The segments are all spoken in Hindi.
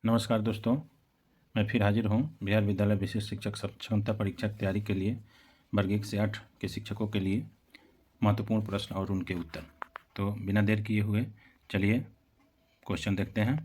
नमस्कार दोस्तों, मैं फिर हाजिर हूँ बिहार विद्यालय विशेष शिक्षक क्षमता परीक्षा की तैयारी के लिए वर्ग 1 से 8 के शिक्षकों के लिए महत्वपूर्ण प्रश्न और उनके उत्तर। तो बिना देर किए हुए चलिए क्वेश्चन देखते हैं।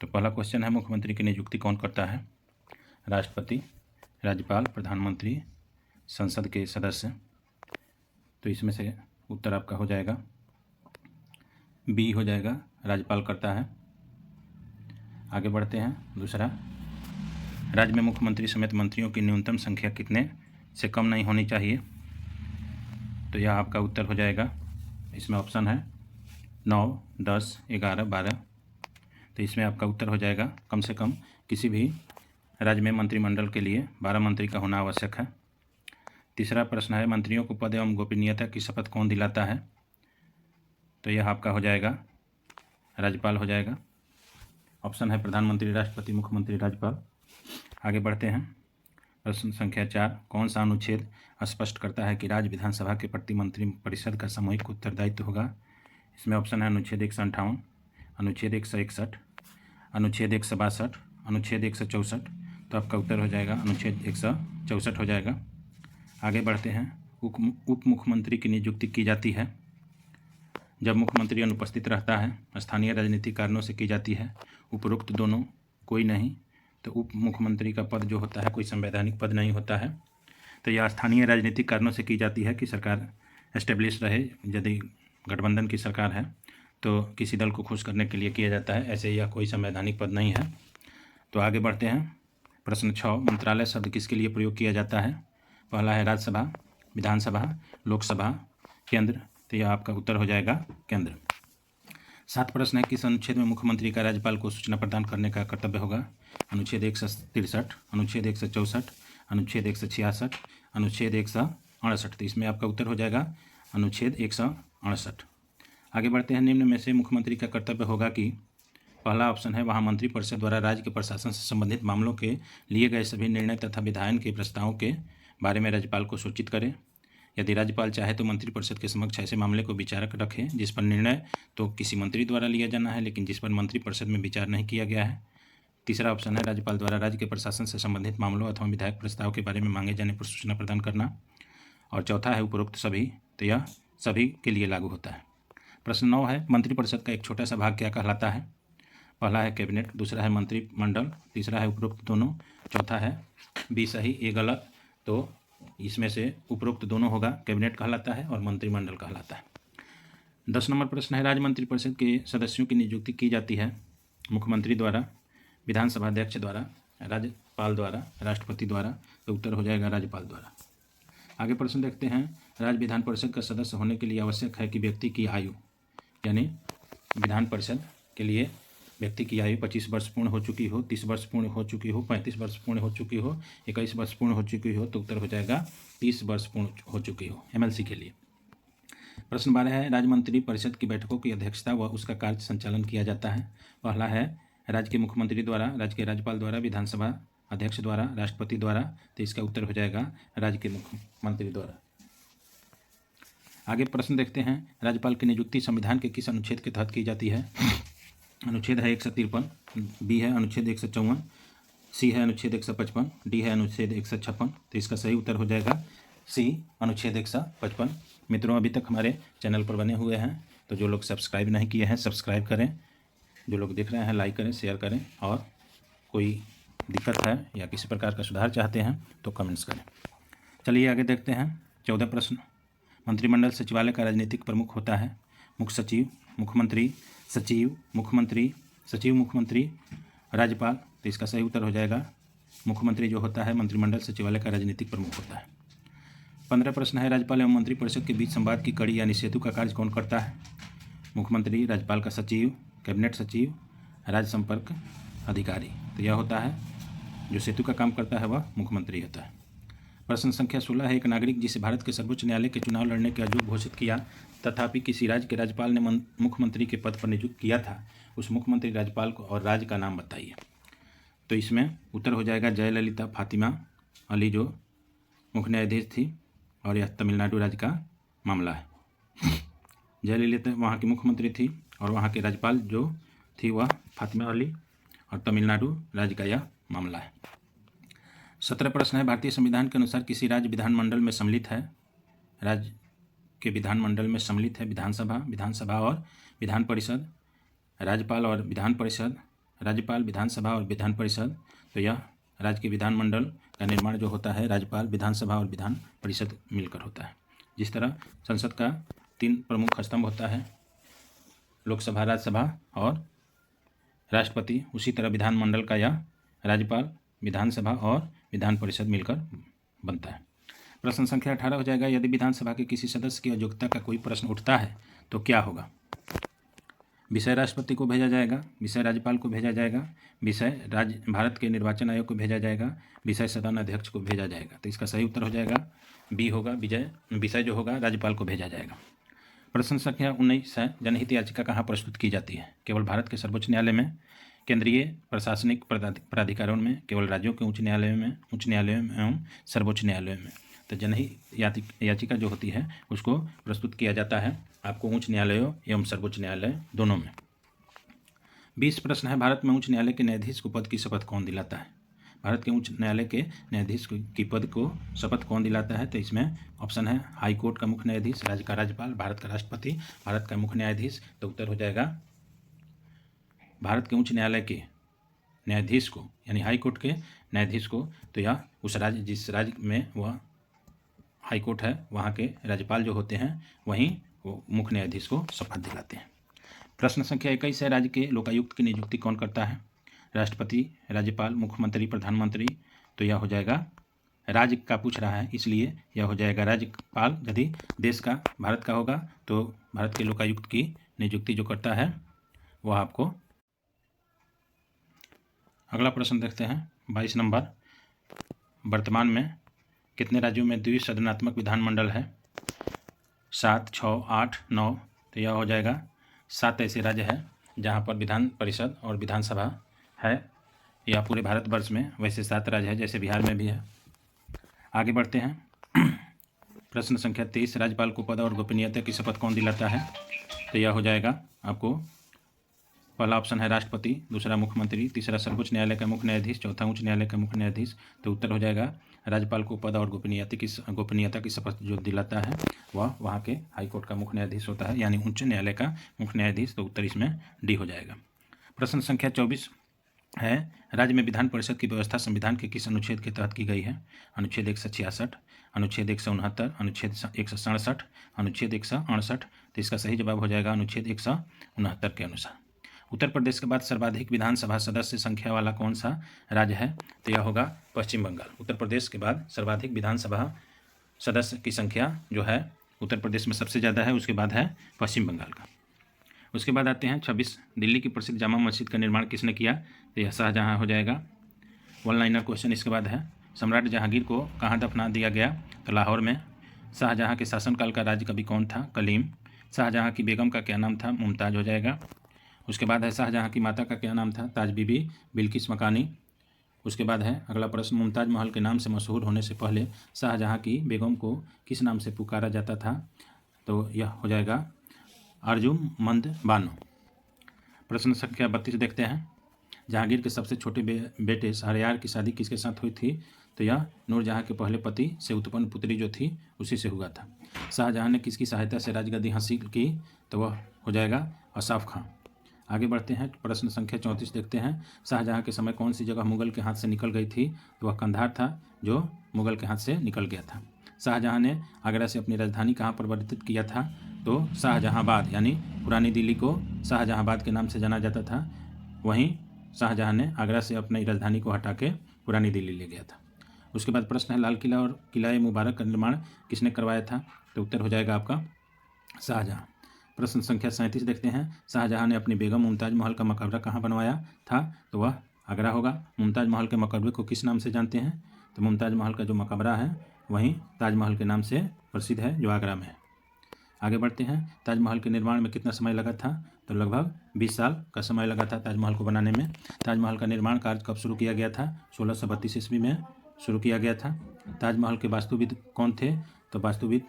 तो पहला क्वेश्चन है, मुख्यमंत्री की नियुक्ति कौन करता है? राष्ट्रपति, राज्यपाल, प्रधानमंत्री, संसद के सदस्य। तो इसमें से उत्तर आपका हो जाएगा बी हो जाएगा, राज्यपाल करता है। आगे बढ़ते हैं। दूसरा, राज्य में मुख्यमंत्री समेत मंत्रियों की न्यूनतम संख्या कितने से कम नहीं होनी चाहिए? तो यह आपका उत्तर हो जाएगा, इसमें ऑप्शन है 9, 10, 11, 12। तो इसमें आपका उत्तर हो जाएगा कम से कम किसी भी राज्य में मंत्रिमंडल के लिए 12 मंत्री का होना आवश्यक है। तीसरा प्रश्न है, मंत्रियों को पद एवं गोपनीयता की शपथ कौन दिलाता है? तो यह आपका हो जाएगा राज्यपाल हो जाएगा। ऑप्शन है प्रधानमंत्री, राष्ट्रपति, मुख्यमंत्री, राज्यपाल। आगे बढ़ते हैं। प्रश्न संख्या 4, कौन सा अनुच्छेद स्पष्ट करता है कि राज्य विधानसभा के प्रति मंत्रिपरिषद का सामूहिक उत्तरदायित्व होगा? इसमें ऑप्शन है अनुच्छेद 158, अनुच्छेद 161, अनुच्छेद 162, अनुच्छेद 164। तो आपका उत्तर हो जाएगा अनुच्छेद 164 हो जाएगा। आगे बढ़ते हैं। उप मुख्यमंत्री की नियुक्ति की जाती है जब मुख्यमंत्री अनुपस्थित रहता है, स्थानीय राजनीतिक कारणों से की जाती है। उपरोक्त दोनों कोई नहीं। तो उप मुख्यमंत्री का पद जो होता है कोई संवैधानिक पद नहीं होता है। तो यह स्थानीय राजनीतिक कारणों से की जाती है कि सरकार एस्टेब्लिश रहे। यदि गठबंधन की सरकार है तो किसी दल को खुश करने के लिए किया जाता है। ऐसे यह कोई संवैधानिक पद नहीं है। तो आगे बढ़ते हैं। प्रश्न 6, मंत्रालय शब्द किसके लिए प्रयोग किया जाता है? पहला है राज्यसभा, विधानसभा, लोकसभा, केंद्र। तो यह आपका उत्तर हो जाएगा केंद्र। 7 प्रश्न है, किस अनुच्छेद में मुख्यमंत्री का राज्यपाल को सूचना प्रदान करने का कर्तव्य होगा? अनुच्छेद 163, अनुच्छेद 164, अनुच्छेद 166, अनुच्छेद 168। तो इसमें आपका उत्तर हो जाएगा अनुच्छेद 168। आगे बढ़ते हैं। निम्न में से मुख्यमंत्री का कर्तव्य होगा कि पहला ऑप्शन है, वहाँ मंत्रिपरिषद द्वारा राज्य के प्रशासन से संबंधित मामलों के लिए गए सभी निर्णय तथा विधायन के प्रस्तावों के बारे में राज्यपाल को सूचित करें। यदि राज्यपाल चाहे तो मंत्रिपरिषद के समक्ष ऐसे मामले को विचारक रखें जिस पर निर्णय तो किसी मंत्री द्वारा लिया जाना है, लेकिन जिस पर मंत्रिपरिषद में विचार नहीं किया गया है। तीसरा ऑप्शन है, राज्यपाल द्वारा राज्य के प्रशासन से संबंधित मामलों अथवा विधायक प्रस्ताव के बारे में मांगे जाने पर सूचना प्रदान करना। और चौथा है उपरोक्त सभी। तो यह सभी के लिए लागू होता है। प्रश्न 9 है, मंत्रिपरिषद का एक छोटा सा भाग क्या कहलाता है? पहला है कैबिनेट, दूसरा है मंत्रिमंडल, तीसरा है उपरोक्त दोनों, चौथा है बी सही ए गलत। तो इसमें से उपरोक्त दोनों होगा, कैबिनेट कहलाता है और मंत्रिमंडल कहलाता है। 10 नंबर प्रश्न है, राज्य मंत्रिपरिषद के सदस्यों की नियुक्ति की जाती है मुख्यमंत्री द्वारा, विधानसभा अध्यक्ष द्वारा, राज्यपाल द्वारा, राष्ट्रपति द्वारा। तो उत्तर हो जाएगा राज्यपाल द्वारा। आगे प्रश्न देखते हैं। राज्य विधान परिषद का सदस्य होने के लिए आवश्यक है कि व्यक्ति की आयु, यानी विधान परिषद के लिए व्यक्ति की आयु 25 वर्ष पूर्ण हो चुकी हो, 30 वर्ष पूर्ण हो चुकी हो, 35 वर्ष पूर्ण हो चुकी हो, 21 वर्ष पूर्ण हो चुकी हो। तो उत्तर हो जाएगा 30 वर्ष पूर्ण हो चुकी हो एमएलसी के लिए। प्रश्न 12 है, राज्य मंत्री परिषद की बैठकों की अध्यक्षता व उसका कार्य संचालन किया जाता है। पहला है राज्य के मुख्यमंत्री द्वारा, राज्य के राज्यपाल द्वारा, विधानसभा अध्यक्ष द्वारा, राष्ट्रपति द्वारा। तो इसका उत्तर हो जाएगा राज्य के मुख्यमंत्री द्वारा। आगे प्रश्न देखते हैं। राज्यपाल की नियुक्ति संविधान के किस अनुच्छेद के तहत की जाती है? अनुच्छेद है 153, बी है अनुच्छेद 154, सी है अनुच्छेद 155, डी है अनुच्छेद 156। तो इसका सही उत्तर हो जाएगा सी, अनुच्छेद 155। मित्रों, अभी तक हमारे चैनल पर बने हुए हैं तो जो लोग सब्सक्राइब नहीं किए हैं सब्सक्राइब करें, जो लोग देख रहे हैं लाइक करें, शेयर करें, और कोई दिक्कत है या किसी प्रकार का सुधार चाहते हैं तो कमेंट्स करें। चलिए आगे देखते हैं। 14 प्रश्न, मंत्रिमंडल सचिवालय का राजनीतिक प्रमुख होता है मुख्य सचिव, मुख्यमंत्री, सचिव, मुख्यमंत्री, सचिव मुख्यमंत्री, राज्यपाल। तो इसका सही उत्तर हो जाएगा मुख्यमंत्री जो होता है मंत्रिमंडल सचिवालय का राजनीतिक प्रमुख होता है। 15 प्रश्न है, राज्यपाल एवं मंत्रिपरिषद के बीच संवाद की कड़ी यानी सेतु का कार्य कौन करता है? मुख्यमंत्री, राज्यपाल का सचिव, कैबिनेट सचिव, राज्य संपर्क अधिकारी। तो यह होता है जो सेतु का काम करता है वह मुख्यमंत्री होता है। प्रश्न संख्या 16 है, एक नागरिक जिसे भारत के सर्वोच्च न्यायालय के चुनाव लड़ने के अयोग्य घोषित किया तथापि किसी राज्य के राज्यपाल ने मुख्यमंत्री के पद पर नियुक्त किया था, उस मुख्यमंत्री राज्यपाल को और राज्य का नाम बताइए। तो इसमें उत्तर हो जाएगा जयललिता फातिमा अली जो मुख्य न्यायाधीश थी, और यह तमिलनाडु राज्य का मामला है। जयललिता वहाँ की मुख्यमंत्री थी और वहाँ के राज्यपाल जो थी वह फातिमा अली, और तमिलनाडु राज्य का यह मामला है। 17 प्रश्न है, भारतीय संविधान के अनुसार किसी राज्य विधानमंडल में सम्मिलित है, राज्य के विधानमंडल में सम्मिलित है विधानसभा और विधान परिषद, राज्यपाल और विधान परिषद, राज्यपाल, विधानसभा और विधान परिषद। तो यह राज्य के विधानमंडल का निर्माण जो होता है राज्यपाल, विधानसभा और विधान परिषद मिलकर होता है। जिस तरह संसद का 3 प्रमुख स्तंभ होता है, लोकसभा, राज्यसभा और राष्ट्रपति, उसी तरह विधानमंडल का यह राज्यपाल, विधानसभा और विधान परिषद मिलकर बनता है। प्रश्न संख्या 18 हो जाएगा, यदि विधानसभा के किसी सदस्य की अयोग्यता का कोई प्रश्न उठता है तो क्या होगा? विषय राष्ट्रपति को भेजा जाएगा, विषय राज्यपाल को भेजा जाएगा, विषय भारत के निर्वाचन आयोग को भेजा जाएगा, विषय सदन अध्यक्ष को भेजा जाएगा। तो इसका सही उत्तर हो जाएगा बी होगा, विषय जो होगा राज्यपाल को भेजा जाएगा। प्रश्न संख्या 19 है, जनहित याचिका कहाँ प्रस्तुत की जाती है? केवल भारत के सर्वोच्च न्यायालय में, केंद्रीय प्रशासनिक प्राधिकारों में, केवल राज्यों के उच्च न्यायालयों में एवं सर्वोच्च न्यायालयों में। तो जनहित याचिका जो होती है उसको प्रस्तुत किया जाता है आपको उच्च न्यायालयों एवं सर्वोच्च न्यायालय दोनों में। 20 प्रश्न है, भारत में उच्च न्यायालय के न्यायाधीश को पद की शपथ कौन दिलाता है? भारत के उच्च न्यायालय के न्यायाधीश की पद को शपथ कौन दिलाता है? तो इसमें ऑप्शन है हाई कोर्ट का मुख्य न्यायाधीश, राज्य का राज्यपाल, भारत का राष्ट्रपति, भारत का मुख्य न्यायाधीश। तो उत्तर हो जाएगा भारत के उच्च न्यायालय के न्यायाधीश को, यानी हाई कोर्ट के न्यायाधीश को। तो यह उस राज्य, जिस राज्य में वह हाई कोर्ट है वहाँ के राज्यपाल जो होते हैं वहीं वो मुख्य न्यायाधीश को शपथ दिलाते हैं। प्रश्न संख्या 21 है, राज्य के लोकायुक्त की नियुक्ति कौन करता है? राष्ट्रपति, राज्यपाल, मुख्यमंत्री, प्रधानमंत्री। तो यह हो जाएगा, राज्य का पूछ रहा है इसलिए यह हो जाएगा राज्यपाल। यदि देश का, भारत का होगा तो भारत के लोकायुक्त की नियुक्ति जो करता है वह आपको। अगला प्रश्न देखते हैं 22 नंबर, वर्तमान में कितने राज्यों में द्विसदनात्मक विधानमंडल है? 7, 6, 8, 9। तो यह हो जाएगा 7 ऐसे राज्य हैं जहाँ पर विधान परिषद और विधानसभा है। यह पूरे भारतवर्ष में वैसे 7 राज्य है, जैसे बिहार में भी है। आगे बढ़ते हैं। प्रश्न संख्या 23, राज्यपाल को पद और गोपनीयता की शपथ कौन दिलाता है? तो यह हो जाएगा आपको, पहला ऑप्शन है राष्ट्रपति, दूसरा मुख्यमंत्री, तीसरा सर्वोच्च न्यायालय का मुख्य न्यायाधीश, चौथा उच्च न्यायालय का मुख्य न्यायाधीश। तो उत्तर हो जाएगा राज्यपाल को पद और गोपनीयता की शपथ जो दिलाता है वह वहाँ के हाईकोर्ट का मुख्य न्यायाधीश होता है, यानी उच्च न्यायालय का मुख्य न्यायाधीश। तो उत्तर इसमें डी हो जाएगा। प्रश्न संख्या 24 है, राज्य में विधान परिषद की व्यवस्था संविधान के किस अनुच्छेद के तहत की गई है? अनुच्छेद 166, अनुच्छेद 169, अनुच्छेद 167, अनुच्छेद 168। तो इसका सही जवाब हो जाएगा अनुच्छेद 169 के अनुसार। उत्तर प्रदेश के बाद सर्वाधिक विधानसभा सदस्य संख्या वाला कौन सा राज्य है? तो यह होगा पश्चिम बंगाल। उत्तर प्रदेश के बाद सर्वाधिक विधानसभा सदस्य की संख्या जो है उत्तर प्रदेश में सबसे ज़्यादा है, उसके बाद है पश्चिम बंगाल का। उसके बाद आते हैं 26, दिल्ली की प्रसिद्ध जामा मस्जिद का निर्माण किसने किया? तो यह शाहजहाँ हो जाएगा। 1 लाइनर क्वेश्चन इसके बाद है, सम्राट जहांगीर को कहाँ दफना दिया गया? तो लाहौर में। शाहजहाँ के शासनकाल का राज्य कवि कौन था? कलीम। शाहजहाँ की बेगम का क्या नाम था? मुमताज़ हो जाएगा। उसके बाद है शाहजहाँ की माता का क्या नाम था? ताज बीबी बिल्किस मकानी। उसके बाद है अगला प्रश्न, मुमताज़ महल के नाम से मशहूर होने से पहले शाहजहाँ की बेगम को किस नाम से पुकारा जाता था? तो यह हो जाएगा अर्जुमंद बानो। प्रश्न संख्या 32 देखते हैं, जहांगीर के सबसे छोटे बेटे शहरयार की शादी किसके साथ हुई थी? तो यह नूरजहाँ के पहले पति से उत्पन्न पुत्री जो थी उसी से हुआ था। शाहजहाँ ने किसकी सहायता से राजगद्दी हासिल की? तो वह हो जाएगा असाफ खां। आगे बढ़ते हैं, प्रश्न संख्या 34 देखते हैं, शाहजहाँ के समय कौन सी जगह मुगल के हाथ से निकल गई थी? तो वह कंधार था जो मुगल के हाथ से निकल गया था। शाहजहाँ ने आगरा से अपनी राजधानी कहाँ परिवर्तित किया था? तो शाहजहाँबाद, यानी पुरानी दिल्ली को शाहजहाँबाद के नाम से जाना जाता था, वहीं शाहजहाँ ने आगरा से अपनी राजधानी को हटा के पुरानी दिल्ली ले गया था। उसके बाद प्रश्न है, लाल किला और किला मुबारक का निर्माण किसने करवाया था? तो उत्तर हो जाएगा आपका शाहजहाँ। प्रश्न संख्या 37 देखते हैं, शाहजहाँ ने अपनी बेगम मुमताज़ महल का मकबरा कहाँ बनवाया था? तो वह आगरा होगा। मुमताज़ महल के मकबरे को किस नाम से जानते हैं? तो मुमताज़ महल का जो मकबरा है वहीं ताजमहल के नाम से प्रसिद्ध है जो आगरा में है। आगे बढ़ते हैं, ताजमहल के निर्माण में कितना समय लगा था? तो लगभग 20 साल का समय लगा था ताजमहल को बनाने में। ताजमहल का निर्माण कार्य कब शुरू किया गया था? 1632 ईस्वी में शुरू किया गया था। ताजमहल के वास्तुविद कौन थे? तो वास्तुविद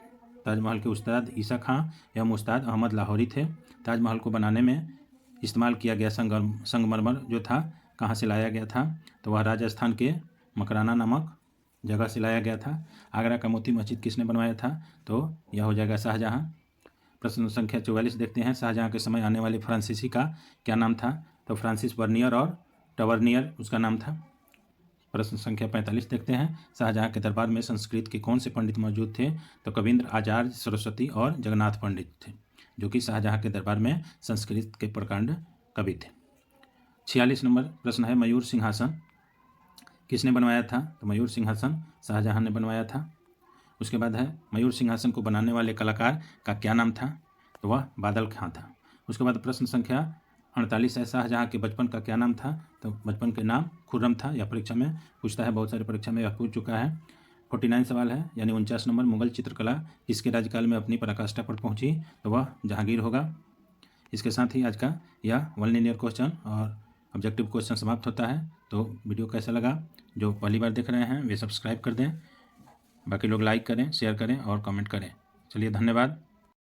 ताजमहल के उस्ताद ईसा खां एवं उस्ताद अहमद लाहौरी थे। ताजमहल को बनाने में इस्तेमाल किया गया संगमरमर जो था कहाँ से लाया गया था? तो वह राजस्थान के मकराना नामक जगह से लाया गया था। आगरा का मोती मस्जिद किसने बनवाया था? तो यह हो जाएगा शाहजहाँ। प्रश्न संख्या 44 देखते हैं। शाहजहाँ के समय आने वाले फ्रांसीसी का क्या नाम था? तो फ्रांसिस बर्नियर और टवर्नियर उसका नाम था। प्रश्न संख्या 45 देखते हैं। शाहजहाँ के दरबार में संस्कृत के कौन से पंडित मौजूद थे? तो कविंद्र, आचार्य, सरस्वती और जगन्नाथ पंडित थे, जो कि शाहजहाँ के दरबार में संस्कृत के प्रकांड कवि थे। 46 नंबर प्रश्न है, मयूर सिंहासन किसने बनवाया था? तो मयूर सिंहासन शाहजहाँ ने बनवाया था। उसके बाद है, मयूर सिंहासन को बनाने वाले कलाकार का क्या नाम था? तो वह बादल खां था। उसके बाद प्रश्न संख्या 48 है, शाहजहाँ के बचपन का क्या नाम था? तो बचपन के नाम खुर्रम था। यह परीक्षा में पूछता है, बहुत सारी परीक्षा में यह पूछ चुका है। 49 सवाल है, यानी 49 नंबर, मुगल चित्रकला किसके राज्यकाल में अपनी पराकाष्ठा पर पहुंची? तो वह जहांगीर होगा। इसके साथ ही आज का यह वन लिनियर क्वेश्चन और ऑब्जेक्टिव क्वेश्चन समाप्त होता है। तो वीडियो कैसा लगा? जो पहली बार देख रहे हैं वे सब्सक्राइब कर दें, बाकी लोग लाइक करें, शेयर करें और कमेंट करें। चलिए, धन्यवाद।